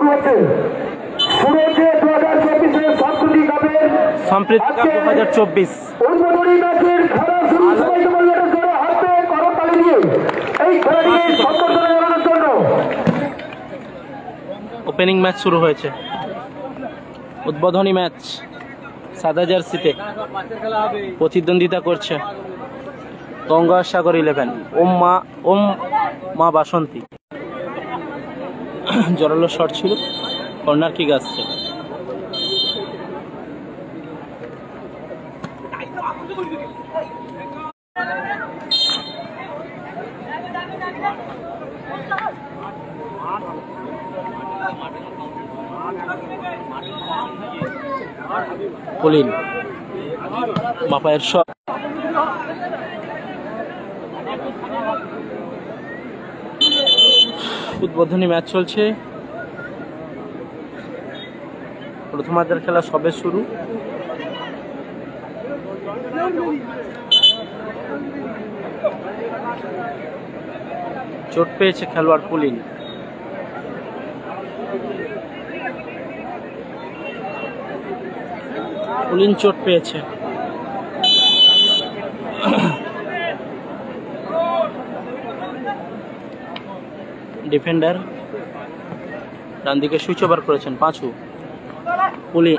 শুরু হচ্ছে 2024 সাংস্কৃতিক কাপের সাম্প্রতিক কাপ 2024 উদ্বোধনী ম্যাচের খেলা শুরু। সবাইকে বলবেন জোরে হাতে করতালি দিয়ে এই খেলাটিকে সম্পর্কটা জানানোর জন্য। ওপেনিং ম্যাচ শুরু হয়েছে, উদ্বোধনী ম্যাচ। সাদা জার্সিতে প্রতিদ্বন্দ্বিতা করছে গঙ্গাসাগর 11 ওম মা বাসন্তী। জোরালো শট ছিল, কর্নার কিক আসছে। পুলিন মাপায়ের শট, উদ্বোধনী ম্যাচ চলছে। প্রথমার্ধের খেলা সবে শুরু। চোট পেয়েছে খেলোয়াড় পুলিন। পুলিন চোট পেয়েছে। ডিফেন্ডার ডান দিকে সুইচ ওভার করেছেন পাঁচু। পুলিন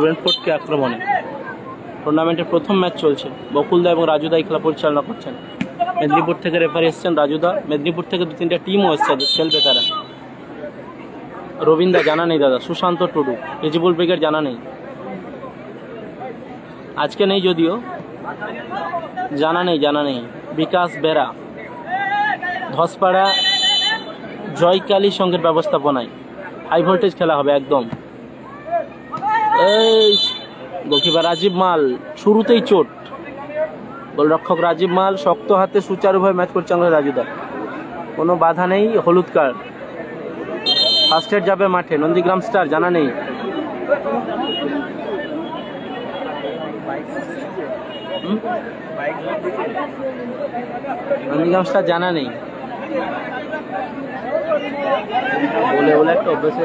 ব্রেন্টফোর্ডকে আক্রমণে। টুর্নামেন্টের প্রথম ম্যাচ চলছে। বকুলদা এবং রাজুদা এই খেলা পরিচালনা করছেন। মেদিনীপুর থেকে রেফারি এসছেন রাজুদা। মেদিনীপুর থেকে 2-3টা টিমও এসছে, খেলবে তারা। রবীন্দা জানা নেই দাদা। সুশান্ত টুডু, রিজিবুল ব্রিগেড জানা নেই, আজকে নেই, যদিও জানা নেই। বিকাশ বেরা, ধসপাড়া জয়কালী সংঘের ব্যবস্থাপনায় হাই ভোল্টেজ খেলা হবে একদম। এই গোলকিপার রাজীব মাল, শুরুতেই চোট। গোলরক্ষক রাজীব মাল শক্ত হাতে সুচারুভাবে ম্যাচ পরিচালনা রাজুদা। কোনো বাধা নেই, হলুদ কার্ড। ফার্স্ট এড যাবে মাঠে। নন্দীগ্রাম স্টার জানা নেই। নন্দীগ্রাম স্টার জানা নেই। বলে একটা অভ্যাস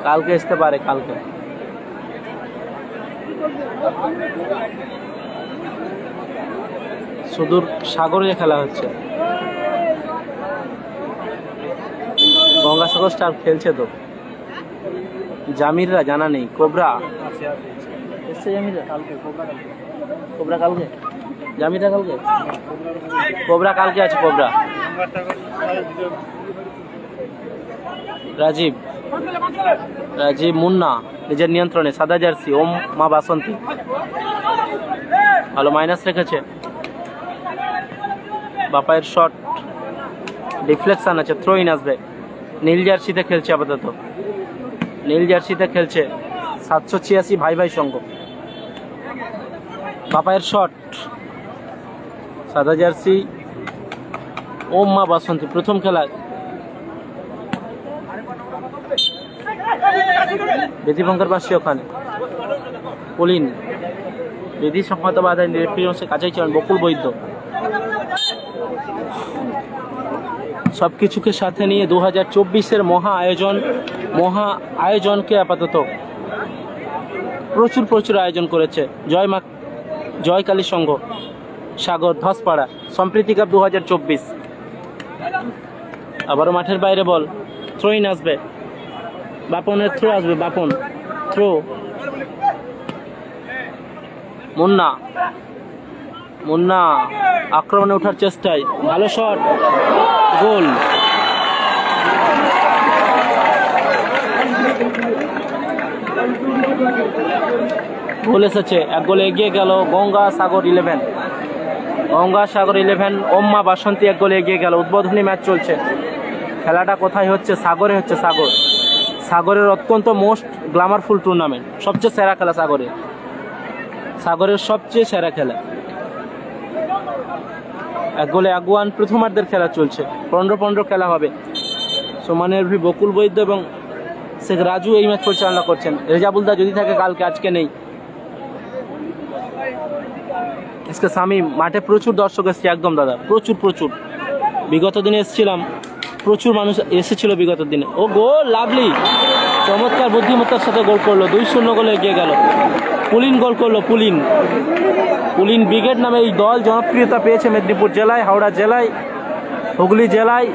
কালকে আসতে পারে। কালকে সুদূর সাগরে খেলা হচ্ছে। গঙ্গাসাগর স্টার খেলছে তো। জামিররা জানা নেই। কোবরা এসছে। জামিররা কালকে। কোবরা কালকে। জামিররা কালকে। কোবরা কালকে আছে। কোবরা রাজীব মুন্না নিজের নিয়ন্ত্রণে। সাদা জার্সি ওম মা বাসন্তী ভালো মাইনাস রেখেছে। বাপায়ের শট, ডিফ্লেকশন আছে, থ্রো ইন আসবে। নীল জার্সিতে খেলছে আপাতত। নীল জার্সিতে খেলছে 786 ভাই ভাই সংঘ। বাপায়ের শট, সাদা জার্সি ওম মা বাসন্তী প্রথম খেলায়। বেদিভঙ্কর পাশে ওখানে পুলিন। বেদি সম্মত বাধায় রেফারির কাছেই ছিলেন বকুল বৈদ্য। সবকিছুকে সাথে নিয়ে 2024-এর মহা আয়োজনকে আপাতত প্রচুর আয়োজন করেছে জয়কালী সংঘ সাগর ধসপাড়া সম্প্রীতি কাপ 2024। আবারও মাঠের বাইরে বল, থ্রো ইন আসবে। বাপনের থ্রো আসবে। বাপন থ্রো। মুন্না আক্রমণে ওঠার চেষ্টায়, ভালো শট, গোল। গোল এসেছে। এক গোলে এগিয়ে গেল গঙ্গাসাগর 11। ওম মা বাসন্তী এক গোলে এগিয়ে গেল। উদ্বোধনী ম্যাচ চলছে। খেলাটা কোথায় হচ্ছে? সাগরে হচ্ছে। সাগরের অত্যন্ত মোস্ট গ্ল্যামারফুল টুর্নামেন্ট, সবচেয়ে সেরা খেলা। সাগরের সবচেয়ে সেরা খেলা। এক গোলে আগুয়ান। প্রথমার্ধের খেলা চলছে। 15-15 খেলা হবে। সোমানের বকুল বৈদ্য এবং শেখ রাজু এই ম্যাচ পরিচালনা করছেন। রেজাবুলদা যদি থাকে কালকে, আজকে নেই। আজকে শামীম। মাঠে প্রচুর দর্শক এসছে একদম দাদা, প্রচুর। বিগত দিনে এসেছিলাম, প্রচুর মানুষ এসেছিল বিগত দিনে। ও গোল, লাভলি, চমৎকার বুদ্ধিমত্তার সাথে গোল করলো, 2-0 গোলে এগিয়ে গেল। পুলিন গোল করলো, পুলিন ব্রিগেড নামে এই দল জনপ্রিয়তা পেয়েছে মেদিনীপুর জেলায়, হাওড়া জেলায়, হুগলি জেলায়,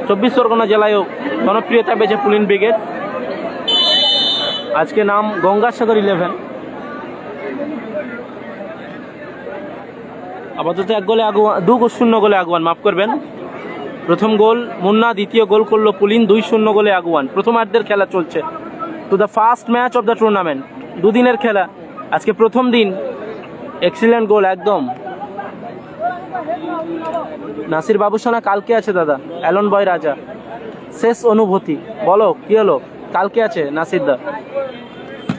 24 পরগনা জেলায়ও জনপ্রিয়তা পেয়েছে পুলিন ব্রিগেড। আজকে নাম গঙ্গাসাগর 11। আপাতত 2-0 গোলে আগুয়ান, মাফ করবেন। প্রথম গোল মুন্না, দ্বিতীয় গোল করলো পুলিন, 2-0 গোলে আগুয়ান। প্রথমার্ধের খেলা চলছে, to the first match of the tournament. দুদিনের খেলা, আজকে প্রথম দিন। এক্সিলেন্ট গোল একদম। নাসির বাবুসোনা কালকে আছে দাদা, অ্যালন বয় রাজা। শেষ অনুভূতি বলো, কি হলো? কালকে আছে নাসির দা।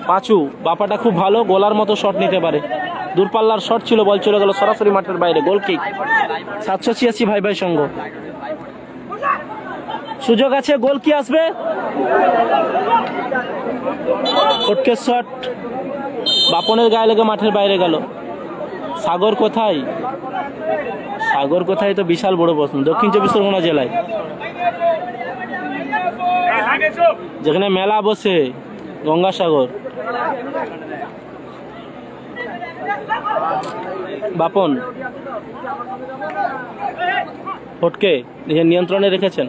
পাঁচু বাপাটা খুব ভালো, গোলার মতো শট নিতে পারে। দূরপাল্লার শট ছিল, বল চলে গেল সরাসরি মাঠের বাইরে, গোল কিক। 786 ভাই ভাই সঙ্গ। সুযোগ আছে, গোল কি আসবে? ফটকের শট বাপনের গায়ে লেগে মাঠের বাইরে গেল। সাগর কোথায়? সাগর কোথায় তো বিশাল বড় প্রশ্ন। দক্ষিণ 24 পরগনা জেলায়, যেখানে মেলা বসে, গঙ্গাসাগর। বাপন ফটকে নিজের নিয়ন্ত্রণে রেখেছেন।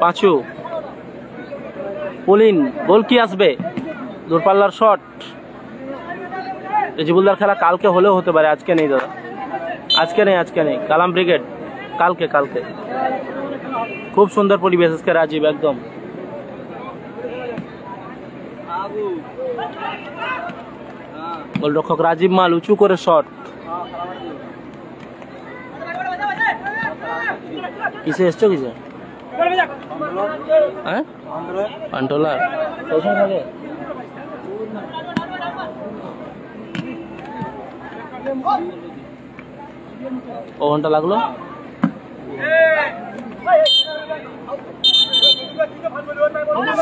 পাঁচু, পুলিন, গোল কি আসবে? দূরপাল্লার শট। রেজিবুলদার খেলা কালকে হলেও হতে পারে, আজকে নেই দাদা, আজকে নেই। কালাম ব্রিগেড কালকে। খুব সুন্দর পরিবেশ আজকে রাজীব, একদম। গোলরক্ষক রাজীব মাল উঁচু করে শট। কিসে এসছো? কিসে? হ্যাঁ, পান্টোলার ও ঘন্টা লাগলো।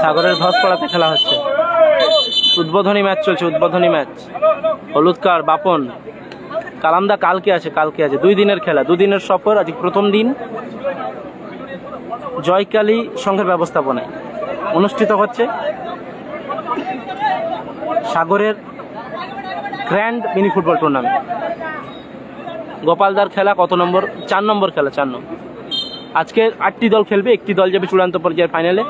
সাগরের ধস পড়াতে খেলা হচ্ছে, উদ্বোধনী ম্যাচ চলছে, উদ্বোধনী ম্যাচ। হলুদ কার্ড বাপন। কালামদা কালকে আছে। 2 দিনের খেলা, 2 দিনের সফর। আজ প্রথম দিন জয়কালী সংঘের ব্যবস্থাপনায় অনুষ্ঠিত হচ্ছে সাগরের গ্র্যান্ড মিনি ফুটবল টুর্নামেন্ট। গোপালদার খেলা কত নম্বর? 4 নম্বর খেলা, 4 নম্বর। আজকে 8টি দল খেলবে, একটি দল যাবে চূড়ান্ত পর্যায়ের ফাইনালে।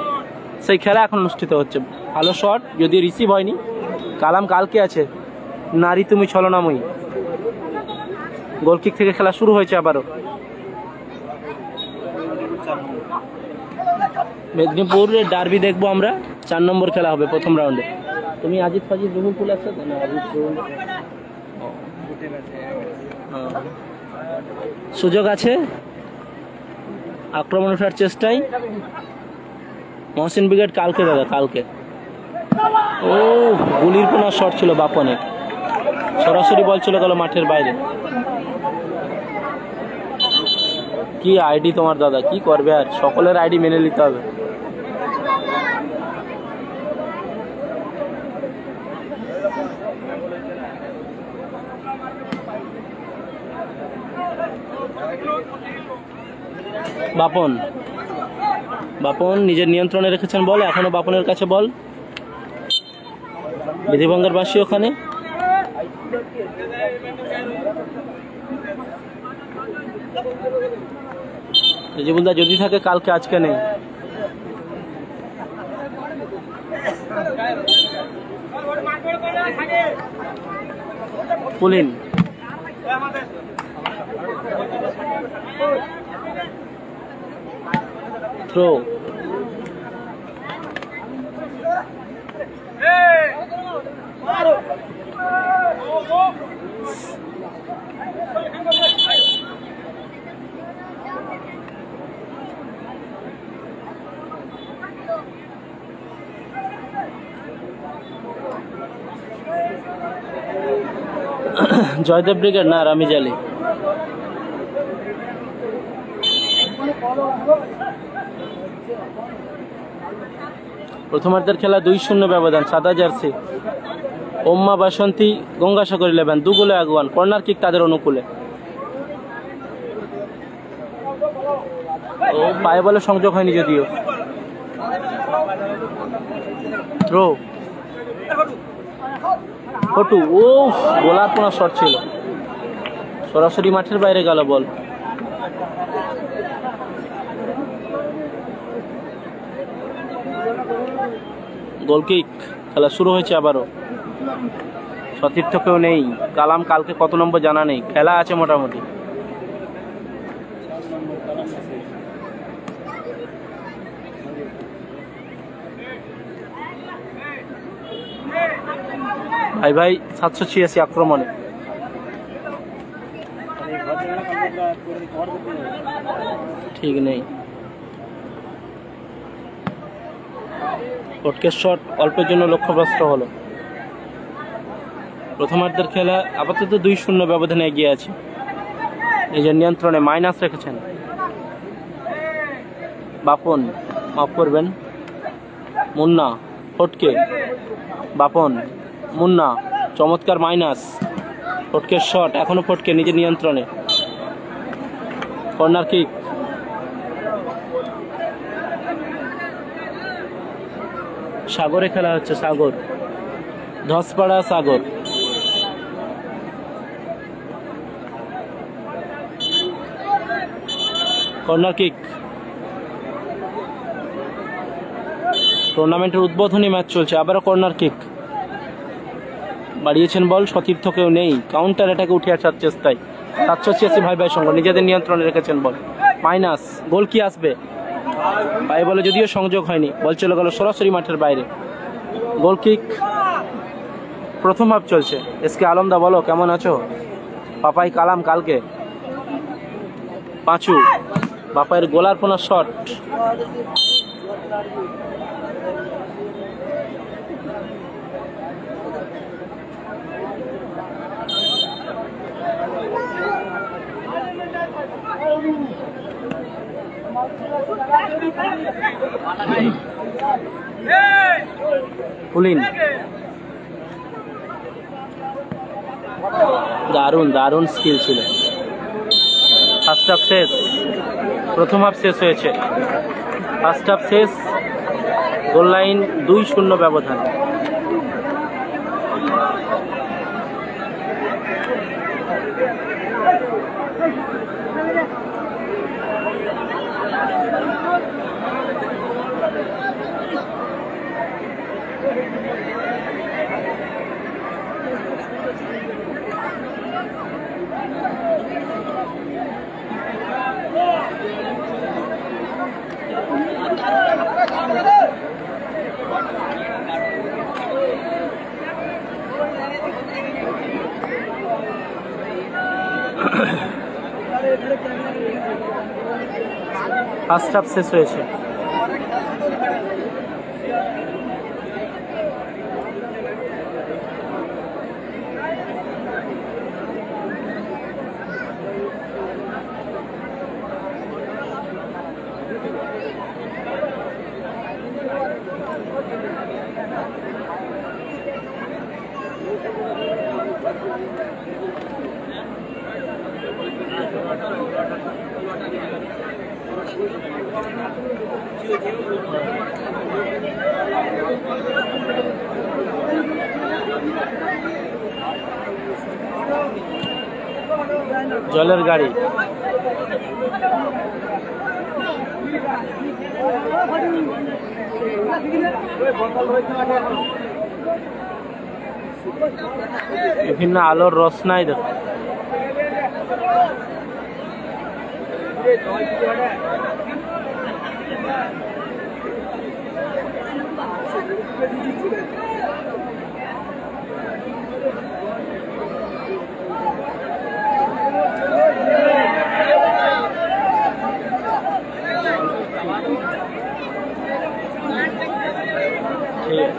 সেই খেলা এখন অনুষ্ঠিত হচ্ছে। ভালো শট, যদিও রিসিভ হয়নি। কালাম কালকে আছে। নারী তুমি ছলনাময়ী। গোলকিক থেকে খেলা শুরু হয়েছে আবারও। মেদিনীপুরের ডার্বি দেখবো আমরা। 4 নম্বর খেলা হবে প্রথম রাউন্ডে। তুমি আজিত ফাজিদ রুহুল ফুল একসাথে না? আজিত রুহুল। সুযোগ আছে, আক্রমণ ওঠার চেষ্টায় মহসিন ব্রিগেড কালকে দাদা, কালকে। ও গুলির কোনা শট ছিল বাপনের, সরাসরি বল চলে গেল মাঠের বাইরে। কি আইডি তোমার দাদা, কি করবে আর, সকলের আইডি মেনে নিতে হবে। বাপন নিজের নিয়ন্ত্রণে রেখেছেন বল, এখনো বাপনের কাছে বল। বিধিভঙ্গের বাসী ওখানে। রেজিবুলদা যদি থাকে কালকে, আজকে নেই। পুলিন থ্রো। জয়দেব ব্রিগেড না রামিজ আলী। প্রথমার্ধের খেলা 2-0 ব্যবধান। সাদা জার্সি ওম্মা বাসন্তী গঙ্গাসাগর 11 2 গোলে আগুয়ান। কর্নার কিক তাদের অনুকূলে। ও পায়ে বলে সংযোগ হয়নি যদিও। Throw photo. ও গোলার কোনা শট ছিল, সরাসরি মাঠের বাইরে গেল বল। গোলকিক। খেলা শুরু হয়েছে আবারও। সতীর্থ কেউ নেই। কালাম কালকে কত নম্বর জানা নেই, খেলা আছে মোটামুটি। ভাই ভাই 786 আক্রমণে। ঠিক নেই। ফটকের শট অল্পের জন্য লক্ষ্যভ্রষ্ট হলো। প্রথমার্ধের খেলা আপাতত 2-0 ব্যবধানে এগিয়ে আছে। নিজের নিয়ন্ত্রণে মাইনাস রেখেছেন বাপন। মাফ করবেন, মুন্না। ফটকে, বাপন, মুন্না। চমৎকার মাইনাস। ফটকের শট এখনো ফটকে নিজের নিয়ন্ত্রণে। Corner kick. সাগরে খেলা হচ্ছে, সাগর। ধসপাড়া সাগর। Corner kick. টুর্নামেন্টের উদ্বোধনী ম্যাচ চলছে, আবারও কর্নার কিক। বাড়িয়েছেন বল, সতীর্থ কেউ নেই। কাউন্টার অ্যাটাকে উঠে আসার চেষ্টায় 786 ভাই ভাই সঙ্গ নিজেদের নিয়ন্ত্রণে রেখেছেন বল। মাইনাস। গোল কি আসবে? পায়ে বলে যদিও সংযোগ হয়নি, বল চলে গেল সরাসরি মাঠের বাইরে। গোল কিক। প্রথম হাফ চলছে। এসকে আলমদা বলো কেমন আছো? পাপাই কালাম কালকে। পাঁচু। বাপাইয়ের গোলার পোনা শট। পুলিন। দারুণ দারুণ স্কিল ছিল। ফার্স্ট হাফ শেষ। প্রথম হাফ শেষ হয়েছে। ফার্স্ট হাফ শেষ। গোল লাইন 2-0 ব্যবধান। ফার্স্ট হাফ শেষ হয়েছে। জলের গাড়ি। বিভিন্ন আলোর রোশনাই দেখো।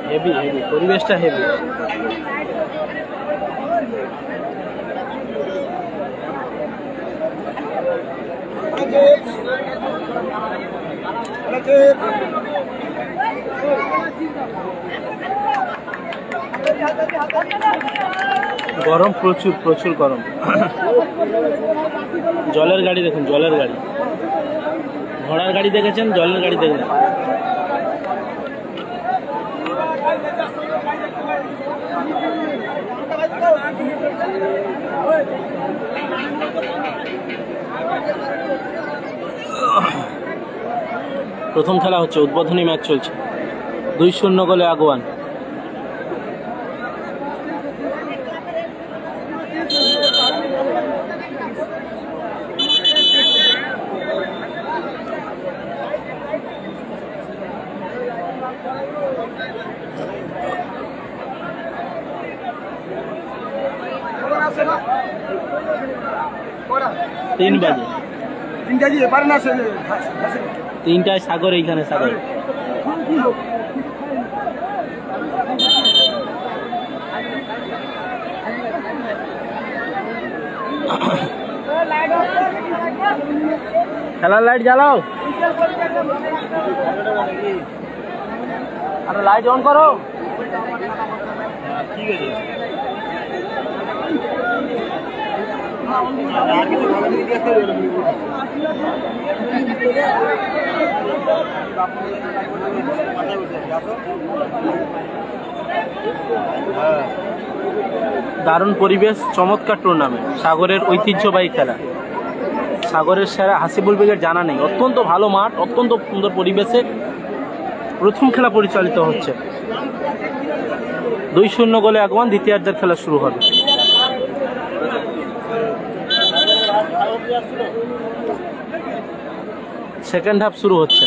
হেভি হেভি পরিবেশটা হেভি। গরম প্রচুর প্রচুর গরম। জলের গাড়ি দেখুন, জলের গাড়ি। ঘোড়ার গাড়ি দেখেছেন, জলের গাড়ি দেখুন। প্রথম খেলা হচ্ছে, উদ্বোধনী ম্যাচ চলছে। 2-0 গোলে আগুয়ান। তিন বাজে, 3টায় সাগর, এইখানে সাগর। খেলার লাইট জ্বালাও, আরে লাইট অন করো। ঠিক আছে, দারুণ পরিবেশ, চমৎকার টুর্নামেন্ট, সাগরের ঐতিহ্যবাহী খেলা। সাগরের সেরা হাসিবুল বেগের জানা নেই। অত্যন্ত ভালো মাঠ, অত্যন্ত সুন্দর পরিবেশে প্রথম খেলা পরিচালিত হচ্ছে। 2-0 গোলে আগুয়ান। দ্বিতীয়ার্ধের খেলা শুরু হবে। সেকেন্ড হাফ শুরু হচ্ছে।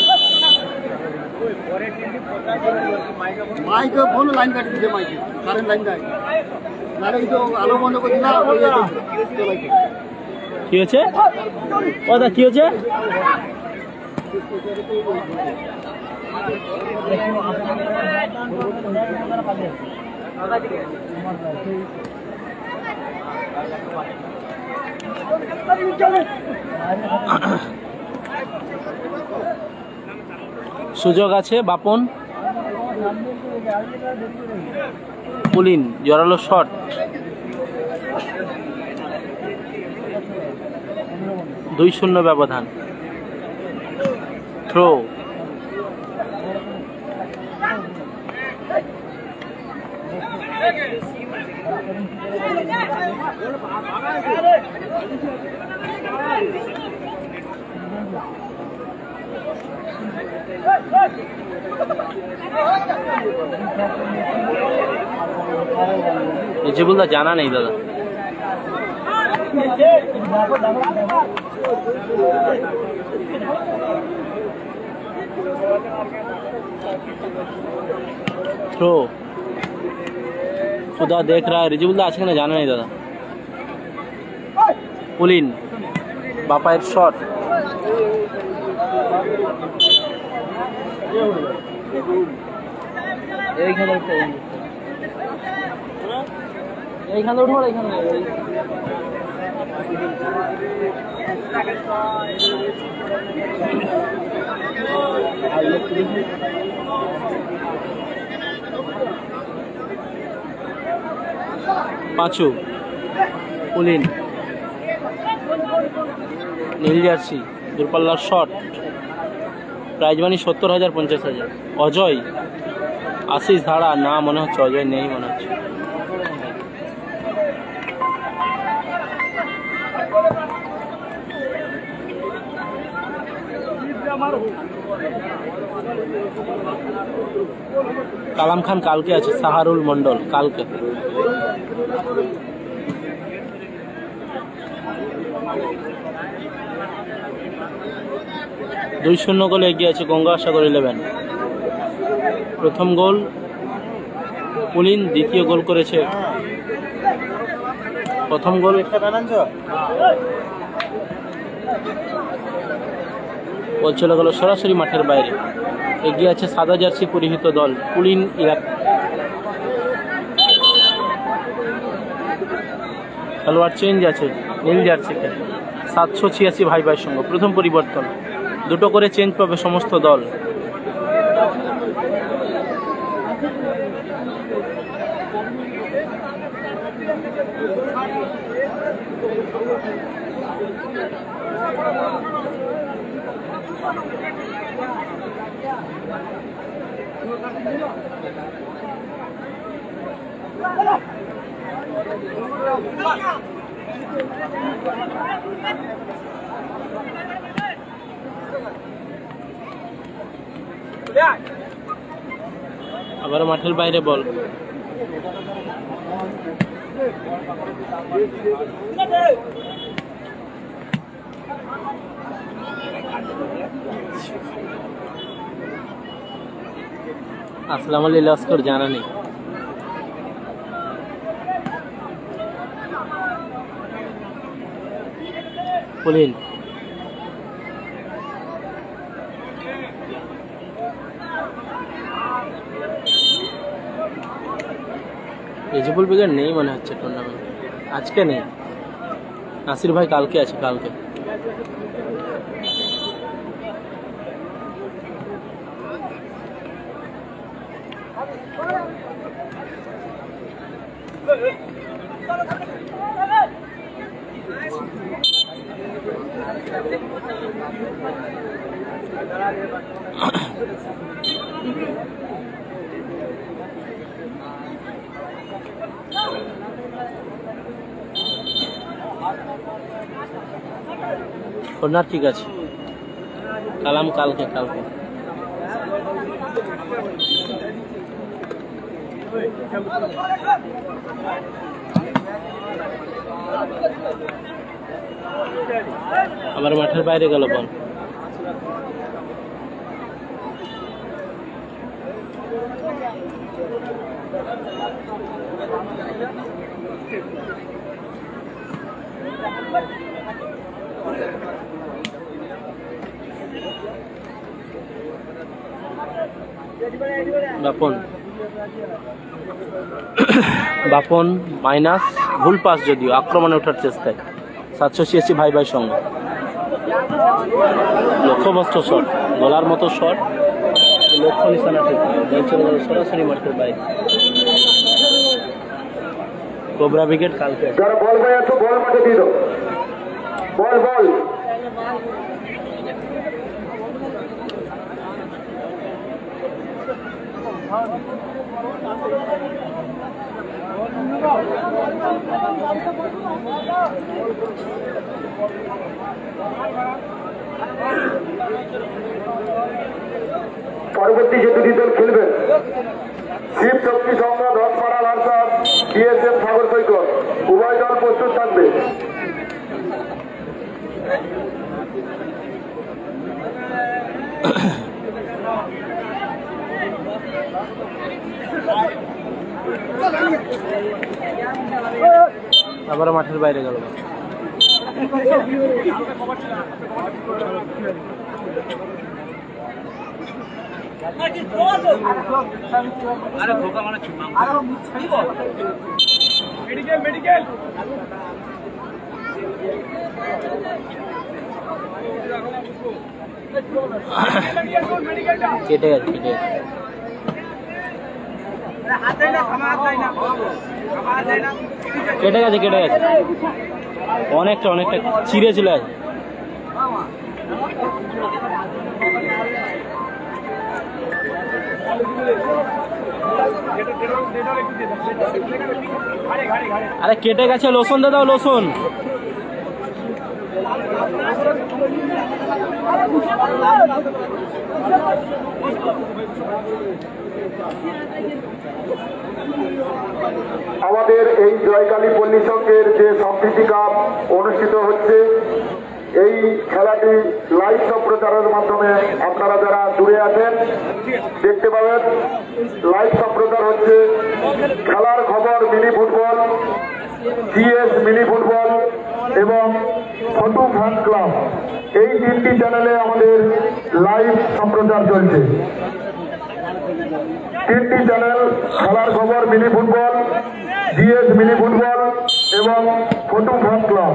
কি হয়েছে কথা, কি হয়েছে? সুযোগ আছে বাপন। পুলিন জোরালো শট। দুই 2-0 ব্যবধান। থ্রো। রিজবুলদা জানা নেই দাদা। थ्रो खुदा देख रहा है। रिजबुल्ला आज के जाना नहीं दादा। पुलिन बापायर शॉट। पाँचू पुलिन नील जार्सी दूरपाल्लार शट। Prize money 70,000 50,000। अजय आशीष धाड़ा ना मन होच्छे अजय नहीं मन होच्छे। কালাম খান কালকে আছে, সাহারুল মন্ডল কালকে। দুই 2-0 গোলে এগিয়ে আছে গঙ্গাসাগর 11। প্রথম গোল পুলিন, দ্বিতীয় গোল করেছে প্রথম গোল বল চলে গেল সরাসরি মাঠের বাইরে। এগিয়ে আছে সাদা জার্সি পরিহিত দল পুলিন ইরাক। খেলোয়াড় চেঞ্জ আছে নীল জার্সিতে। 786 ভাই ভাইয়ের সঙ্গে প্রথম পরিবর্তন। দুটো করে চেঞ্জ পাবে সমস্ত দল। আবার মাঠের বাইরে বল। আসলাম আলী লস্কর জানা নেই। পুলিন রিজবুল ব্রিগেড নেই মনে হচ্ছে টুর্নামেন্ট, আজকে নেই। নাসির ভাই কালকে আছে, কালকে। কর্নার ঠিক আছে, কালাম কালকে। আবার মাঠের বাইরে গেল বল। বাপন মাইনাস, ভুল পাস যদিও, আক্রমণে ওঠার চেষ্টায় 786 ভাই ভাই সঙ্গে। লক্ষ্যভ্রষ্ট শট, গোলার মতো শট, লক্ষ্য নিশানা ঠিক চলে গেল সরাসরি মাঠের বাইরে। কোবরা ব্রিগেড কালকে। যারা বল পাই আছো বল মাঠে দিয়ে দাও, বল বল। পরবর্তী যে দুটি দল খেলবেন, শিব শক্তি সংঘ 10 ভার্সাস বিএসএফ সাগর সৈকত, উভয় দল প্রস্তুত থাকবে। আবার মাঠের বাইরে গেল। কেটে গেছে, অনেকটা চিড়ে চলে আছে। আরে কেটে গেছে, লোসন দে দাও, লোসন। আমাদের এই জয়কালী পল্লী সংঘের যে সম্প্রীতি কাপ অনুষ্ঠিত হচ্ছে, এই খেলাটি লাইভ সম্প্রচারের মাধ্যমে আপনারা যারা দূরে আছেন দেখতে পাবেন। লাইভ সম্প্রচার হচ্ছে খেলার খবর, mini football, GS mini football এবং ফটো ফ্যান ক্লাব, এই 3টি চ্যানেলে আমাদের লাইভ সম্প্রচার চলছে। 3টি চ্যানেল, খেলার খবর, mini football, GS mini football এবং ফটো ফ্যান ক্লাব।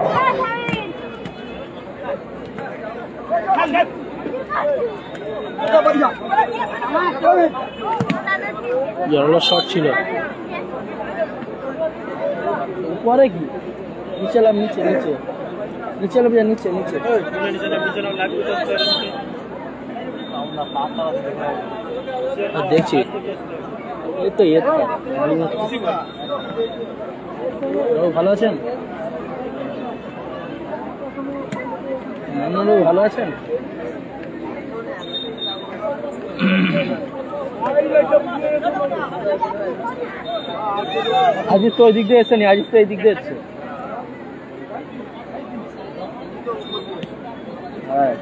জোরালো শট ছিল। পরে কি নিচে লাভ, নিচে নিচে নিচে লাভ, নিচে নিচে দেখছি। এই তো ভালো আছেন? ভালো আছেন? আজিজ তো ওই দিক দিয়ে এসছে নি, আজিজ তো এই দিক দিয়ে এসছে। হ্যাঁ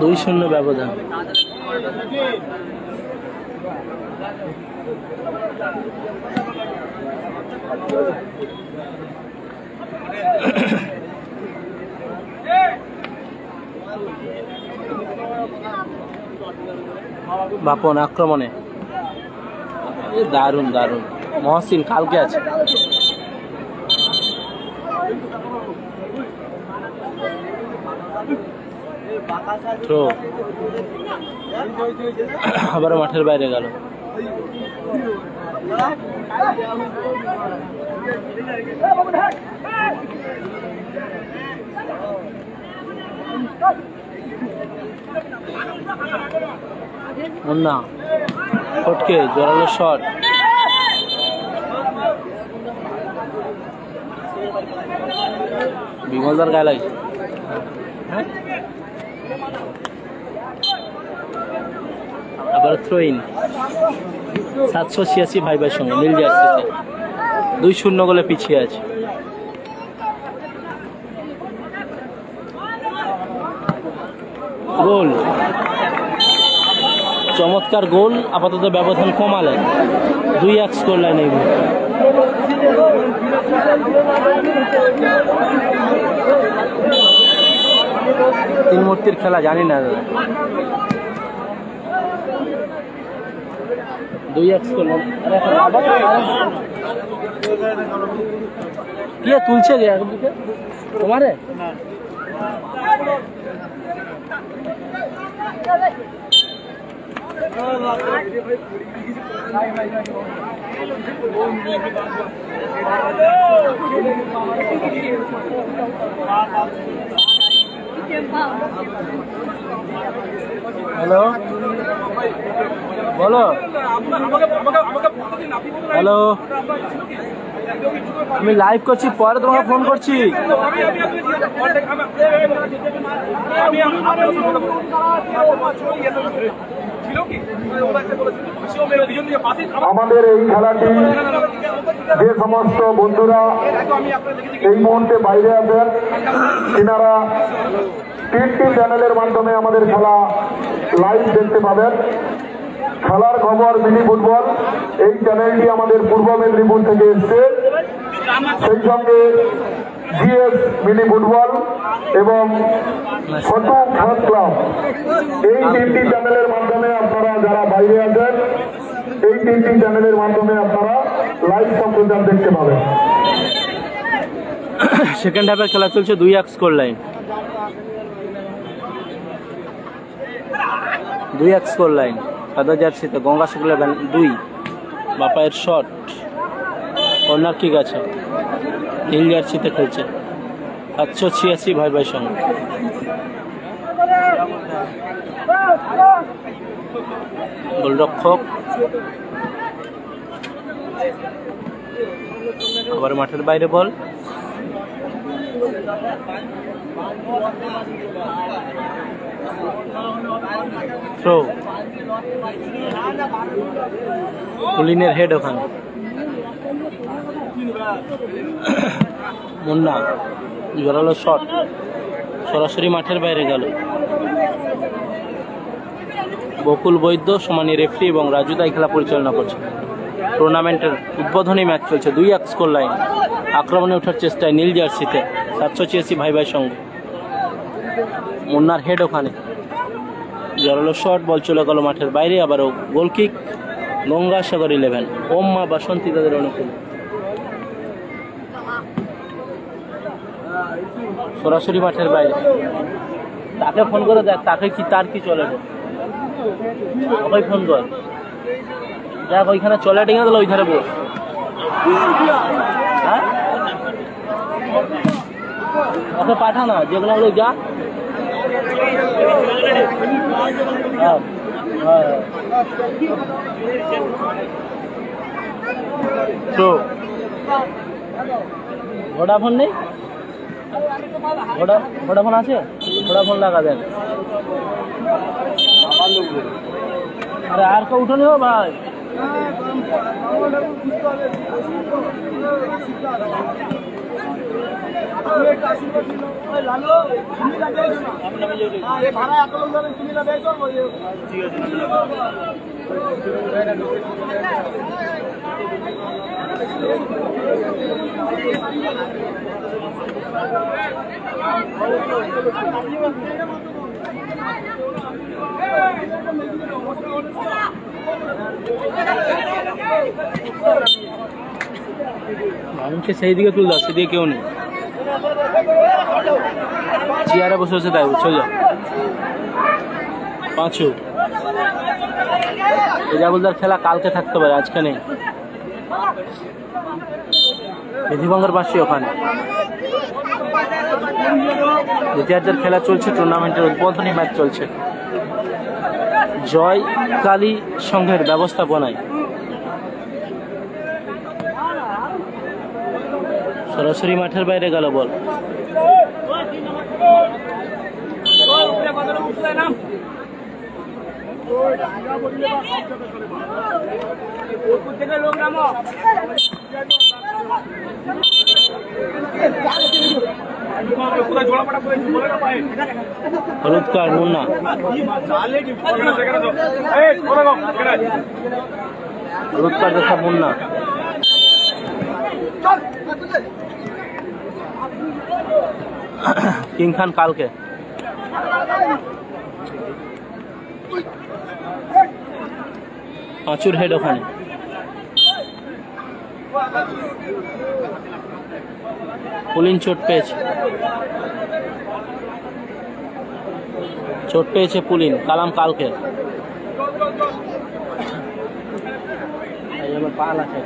দুই শূন্য ব্যবধান। বাপন আক্রমণে দারুণ দারুণ। মহসিন কালকে আছে। আবার মাঠের বাইরে গেল। মুন্না ফটকে জোরালো শট। বিমলদার গায়ে লাগে। আবার থ্রো ইন। 786 ভাই ভাইয়ের সঙ্গে নীল জার্সিতে 2-0 গোলে পিছিয়ে আছে। গোল, চমৎকার গোল। আপাতত ব্যবধান কমালে 2-1 স্কোর লাইনে। তিন মূর্তির খেলা জানি না দাদা। 2-1 স্কোর কে তুলছে গে একদিকে তোমারে? হ্যালো বলো। হ্যালো, আমি লাইভ করছি, পরে তোমাকে ফোন করছি। আমাদের এই খেলাটি যে সমস্ত বন্ধুরা এই মুহূর্তে বাইরে আছেন, তিনারা 3টি চ্যানেলের মাধ্যমে আমাদের খেলা লাইভ দেখতে পাবেন। খেলার খবর মিনি ফুটবল, এই চ্যানেলটি আমাদের পূর্ব মেদিনীপুর থেকে এসছে। সেই সঙ্গে জিএস মিনি ফুটবল এবং ফটো খেলা ক্লাব, এই 3টি চ্যানেলের মাধ্যমে আপনারা যারা বাইরে আছেন, এই 3টি চ্যানেলের মাধ্যমে আপনারা লাইভ সম্প্রচার দেখতে পাবেন। সেকেন্ড হাফের খেলা চলছে, 2-1 স্কোর লাইন। 2-1 score line. সাদা জার্সিতে গঙ্গা শুক্লা 2। বাপায়ের শট, কর্নার কিক আছে। নীল জার্সিতে খেলছে 786 ভাই ভাই সঙ্গে। গোলরক্ষক আবার মাঠের বাইরে বল। থ্রো, কুলিনের হেড ওখানে। মুন্না জোরালো শট, সরাসরি মাঠের বাইরে গেল। বকুল বৈদ্য সমানী রেফারি এবং রাজু দাই খেলা পরিচালনা করছে। টুর্নামেন্টের উদ্বোধনী ম্যাচ চলছে, 2-1 স্কোর লাইন। আক্রমণে ওঠার চেষ্টায় নীল জার্সিতে 786 ভাই ভাই সঙ্গে। মুন্নার হেড ওখানে, জোরালো শট, বল চলে গেল মাঠের বাইরে। আবারও গোল কিক। গঙ্গাসাগর 11, ওম মা বাসন্তী তাদের অনুকূল। সরাসরি মাঠের বাইরে। তাকে ফোন করে দেখ তাকে কি তার কি চলে রে, ওকে ফোন কর, দেখ ওইখানে চলে টেঙে দিল ওই ধারে বস। হ্যাঁ ওকে পাঠা না, যেগুলো লোক যা। হ্যাঁ হ্যাঁ তো ভোডাফোন নেই, ভোডাফোন আছে, ভোডাফোন লাগা দেন। अरे यार को उठो नहीं हो भाई। মানুষকে সেই দিকে তুল দাও, সেদিকে কেউ নেই, চেয়ারে বসে বসে তাই চলে যাও। পাঁচু এজাবুলদার খেলা কালকে থাকতে পারে, আজকে নেই। বিধিভঙ্গের পাশে ওখানে দ্বিতীয়ার্ধের খেলা চলছে, টুর্নামেন্টের উদ্বোধনী ম্যাচ চলছে। জয় কালী সংঘের ব্যবস্থাপনায় সরাসরি মাঠের বাইরে গেল বল। হলুদ কার্ড মুন্না, হলুদ কার্ড দেখা মুন্না। কিং খান কালকে পাঁচুর হেড ওখানে। পুলিন চোট পেয়েছে পুলিন। কালাম কালকে পাল আছে।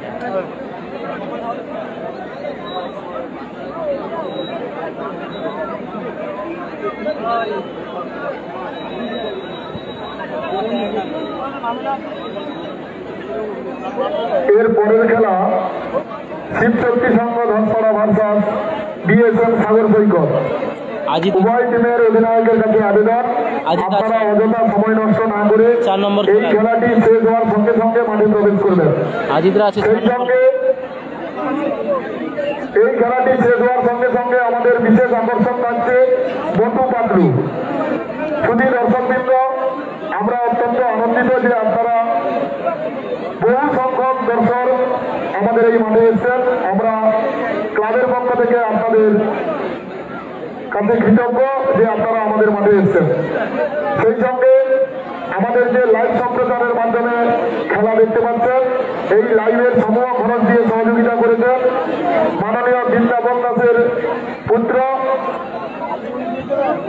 এর পরের খেলা শিবশক্তি সংঘ ধনপাড়া ভার্সাস বিএসএম সাগর সৈকত। উভয় টিমের অধিনায়কের কাছে আবেদন, আপনারা অযথা সময় নষ্ট না করে এই খেলাটি শেষ হওয়ার সঙ্গে সঙ্গে মাঠে প্রবেশ করবেন। সেই সঙ্গে এই খেলাটি শেষ হওয়ার সঙ্গে সঙ্গে আমাদের বিশেষ আকর্ষণ থাকছে বটু পাতলু। শুধু দর্শকবৃন্দ, আমরা অত্যন্ত আনন্দিত যে আপনারা বহু সংখ্যক দর্শক আমাদের এই মাঠে এসেছেন। আমরা ক্লাবের পক্ষ থেকে আপনাদের কাছে কৃতজ্ঞ যে আপনারা আমাদের মাঠে এসেছেন। সেই সঙ্গে আমাদের যে লাইভ সম্প্রচারের মাধ্যমে খেলা দেখতে পাচ্ছেন, এই লাইভের সমূহ খরচ দিয়ে সহযোগিতা করেছেন মাননীয় বৃন্দাবন দাসের পুত্র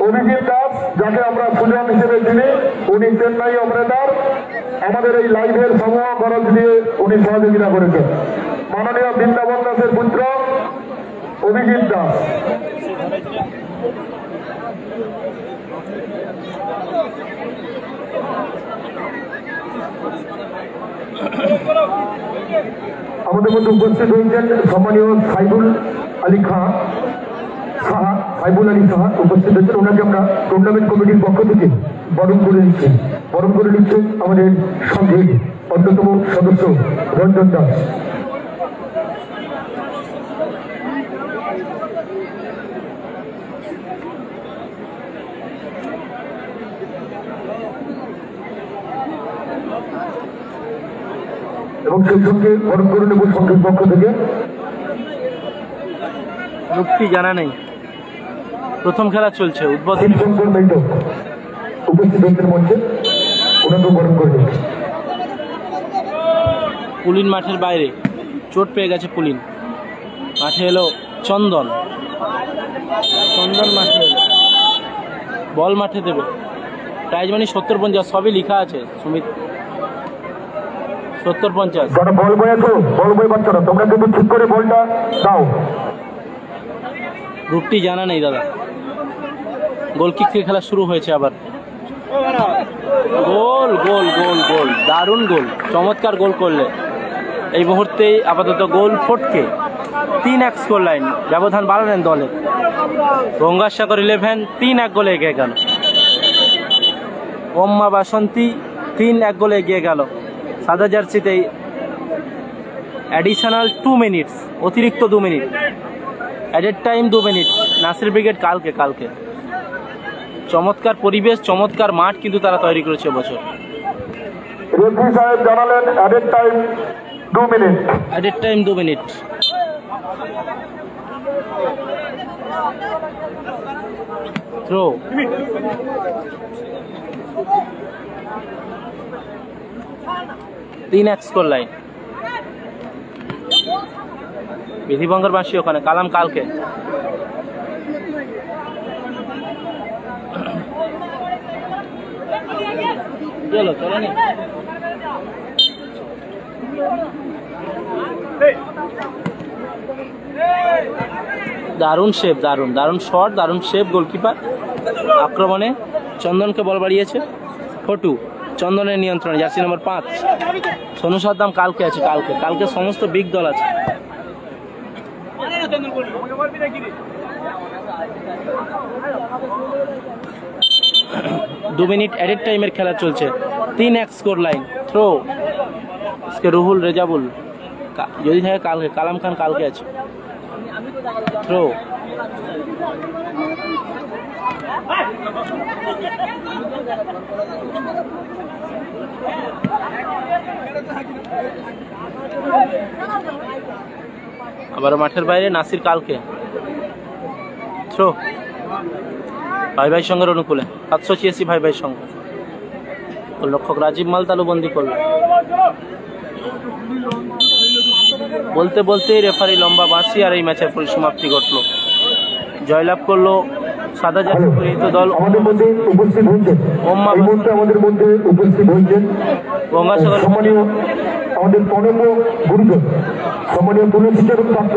অভিজিৎ দাস, যাকে আমরা সুজন হিসেবে চিনি। উনি চেন্নাই অপারেটর। আমাদের এই লাইভের সমূহ খরচ দিয়ে উনি সহযোগিতা করেছেন। মাননীয় বৃন্দাবন দাসের পুত্র অভিজিৎ দাস। আমাদের মধ্যে উপস্থিত হয়েছেন সম্মানীয় সাইবুল আলী সাহা উপস্থিত হয়েছেন। ওনাকে আমরা টুর্নামেন্ট কমিটির পক্ষ থেকে বরণ করে নিচ্ছেন আমাদের সংঘের অন্যতম সদস্য রঞ্জন দাস। এবং সেই সঙ্গে বরণ করে নেব সংঘের পক্ষ থেকে। মুক্তি জানা নেই, প্রথম খেলা চলছে উদ্বোধনী। উপস্থিত হচ্ছেন মঞ্চে, ওনাকে বরণ করে নেব। পুলিন মাঠের বাইরে চোট পেয়ে গেছে পুলিন। মাঠে এলো চন্দন। চন্দন মাঠে এলো। বল মাঠে দেবে। প্রাইজ মানি 70-50, সবই লেখা আছে সুমিত। 70-50। যারা বল বয় আছো, বল বয় বাচ্চারা তোমরা কিন্তু ঠিক করে বলটা দাও। রুটটি জানা নেই দাদা। গোলকিক থেকে খেলা শুরু হয়েছে আবার। গোল গোল গোল গোল, দারুণ গোল, চমৎকার গোল করলে। এই মুহূর্তেই আপাতত গোল ফটকে 3-1 স্কোর লাইন, ব্যবধান বাড়ালেন দলের। গঙ্গাসাগর 11 3-1 গোলে এগিয়ে গেল। ওম্মা বাসন্তী 3-1 গোলে এগিয়ে গেল। সাদা জার্সিতে অ্যাডিশনাল 2 মিনিটস, অতিরিক্ত 2 minute, added time 2 minute. Nasir brigade কালকে চমৎকার পরিবেশ, চমৎকার মাঠ কিন্তু তারা তৈরি করেছে বছর। রেফারি সাহেব জানালেন added time 2 minute. Added time 2 minute. Throw. তিন 1 স্কোর লাইন। বিধিভঙ্গের বাঁশি ওখানে, কালাম কালকে। চলো চলেনি। দারুণ শেপ, দারুণ দারুণ শট, দারুণ শেপ গোলকিপার। আক্রমণে চন্দনকে বল বাড়িয়েছে ফটু। চন্দনের নিয়ন্ত্রণে জার্সি নম্বর 5 সোনু সাদ্দাম কালকে আছে। কালকে সমস্ত বিগ দল আছে। 2 মিনিট অ্যাডেড টাইমের খেলা চলছে। 3-1 score line. Throw Ruhul Rezabul, যদি থাকে কালকে। কালাম খান কালকে আছে। থ্রো। আবার মাঠের বাইরে নাসির কালকে। থ্রো। ভাই সঙ্গের অনুকূলে 786 ভাই সঙ্গ। লক্ষক রাজীব মাল তালুবন্দি করল। বলতে বলতে রেফারি লম্বা বাঁশি, আর এই ম্যাচের পরিসমাপ্তি ঘটল। জয়লাভ করলো সাদা জার্সি পরিহিত দল। আমাদের মধ্যে উপস্থিত হয়েছেন, আমাদের মধ্যে উপস্থিত হয়েছেন গঙ্গাসাগর সম্মানীয় আমাদের প্রণব গুরুজন, সম্মানীয় পুলিশ বিচারক ছাত্র